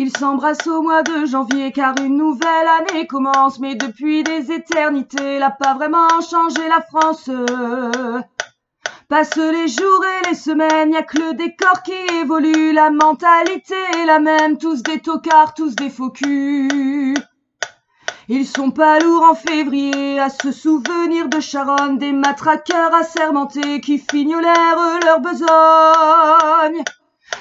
Ils s'embrassent au mois de janvier car une nouvelle année commence. Mais depuis des éternités, elle n'a pas vraiment changé la France. Passent les jours et les semaines, y a que le décor qui évolue. La mentalité est la même, tous des tocards, tous des faux culs. Ils sont pas lourds en février à se souvenir de Charonne, des matraqueurs assermentés qui fignolèrent leur besogne.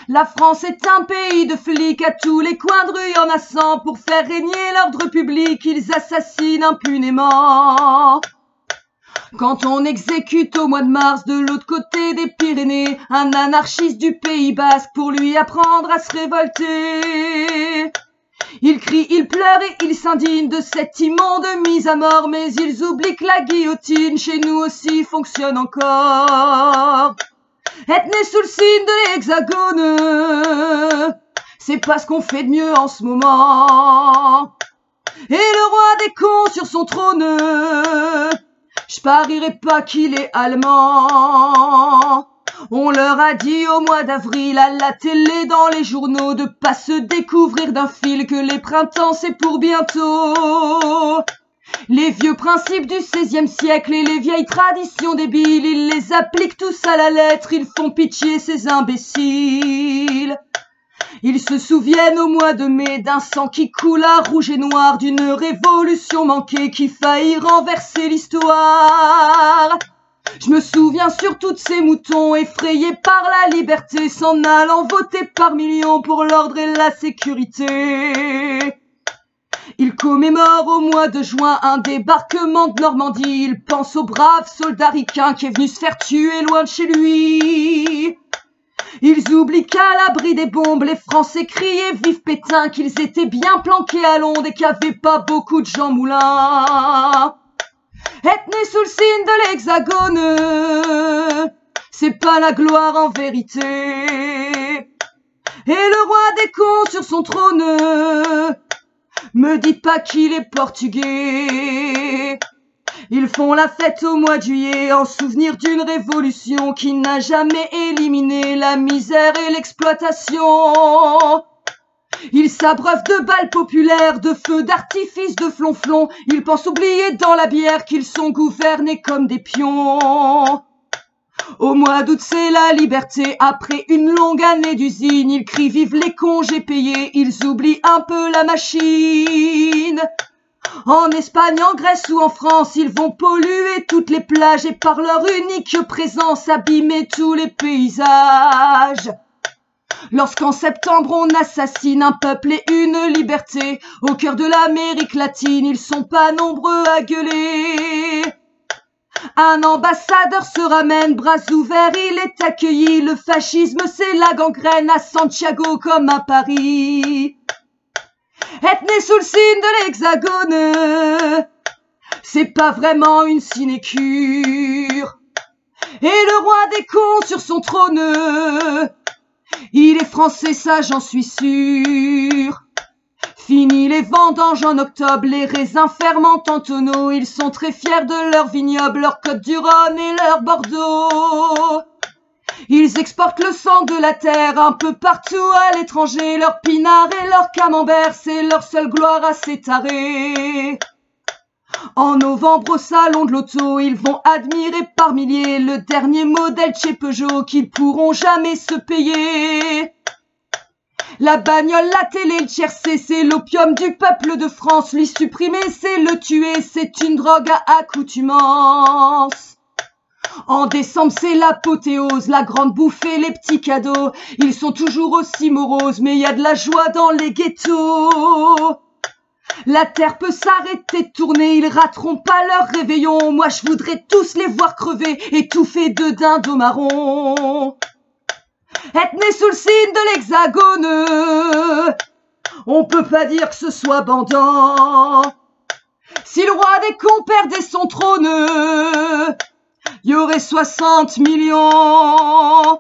La France est un pays de flics, à tous les coins de rue y en a 100. Pour faire régner l'ordre public, ils assassinent impunément. Quand on exécute au mois de mars de l'autre côté des Pyrénées un anarchiste du Pays Basque pour lui apprendre à se révolter, il crie, il pleure et il s'indigne de cette immonde mise à mort. Mais ils oublient que la guillotine chez nous aussi fonctionne encore. Être né sous le signe de l'Hexagone, c'est pas ce qu'on fait de mieux en ce moment. Et le roi des cons sur son trône, je parierais pas qu'il est allemand. On leur a dit au mois d'avril à la télé, dans les journaux, de pas se découvrir d'un fil, que les printemps c'est pour bientôt. Les vieux principes du XVIe siècle et les vieilles traditions débiles, ils les appliquent tous à la lettre, ils font pitié ces imbéciles. Ils se souviennent au mois de mai d'un sang qui coula rouge et noir, d'une révolution manquée qui faillit renverser l'histoire. Je me souviens surtout de ces moutons effrayés par la liberté, s'en allant voter par millions pour l'ordre et la sécurité. Ils commémorent au mois de juin un débarquement de Normandie. Ils pensent au brave soldat ricain qui est venu se faire tuer loin de chez lui. Ils oublient qu'à l'abri des bombes, les Français criaient vive Pétain, qu'ils étaient bien planqués à Londres et qu'il n'y avait pas beaucoup de Jean Moulin. Être né sous le signe de l'Hexagone, c'est pas la gloire en vérité. Et le roi des cons sur son trône, me dites pas qu'il est portugais. Ils font la fête au mois de juillet en souvenir d'une révolution qui n'a jamais éliminé la misère et l'exploitation. Ils s'abreuvent de balles populaires, de feux d'artifice, de flonflons. Ils pensent oublier dans la bière qu'ils sont gouvernés comme des pions. Au mois d'août c'est la liberté, après une longue année d'usine. Ils crient vive les congés payés, ils oublient un peu la machine. En Espagne, en Grèce ou en France, ils vont polluer toutes les plages et par leur unique présence abîmer tous les paysages. Lorsqu'en septembre on assassine un peuple et une liberté, au cœur de l'Amérique latine, ils sont pas nombreux à gueuler. Un ambassadeur se ramène, bras ouverts, il est accueilli. Le fascisme c'est la gangrène à Santiago comme à Paris. Être né sous le signe de l'Hexagone, c'est pas vraiment une sinécure. Et le roi des cons sur son trône, il est français, ça j'en suis sûr. Fini les vendanges en octobre, les raisins fermentent en tonneaux. Ils sont très fiers de leur vignoble, leur côte du Rhône et leur Bordeaux. Ils exportent le sang de la terre un peu partout à l'étranger. Leur pinard et leur camembert, c'est leur seule gloire à s'étarer. En novembre au salon de l'auto, ils vont admirer par milliers le dernier modèle chez Peugeot qu'ils pourront jamais se payer. La bagnole, la télé, le tiercé, c'est l'opium du peuple de France. Lui supprimer, c'est le tuer, c'est une drogue à accoutumance. En décembre, c'est l'apothéose, la grande bouffée, les petits cadeaux. Ils sont toujours aussi moroses, mais il y a de la joie dans les ghettos. La terre peut s'arrêter de tourner, ils rateront pas leur réveillon. Moi, je voudrais tous les voir crever, étouffés de dindons marrons. Être né sous le signe de l'Hexagone, on peut pas dire que ce soit bandant. Si le roi des cons perdait son trône, il y aurait 60 millions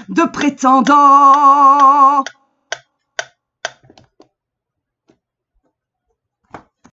de prétendants.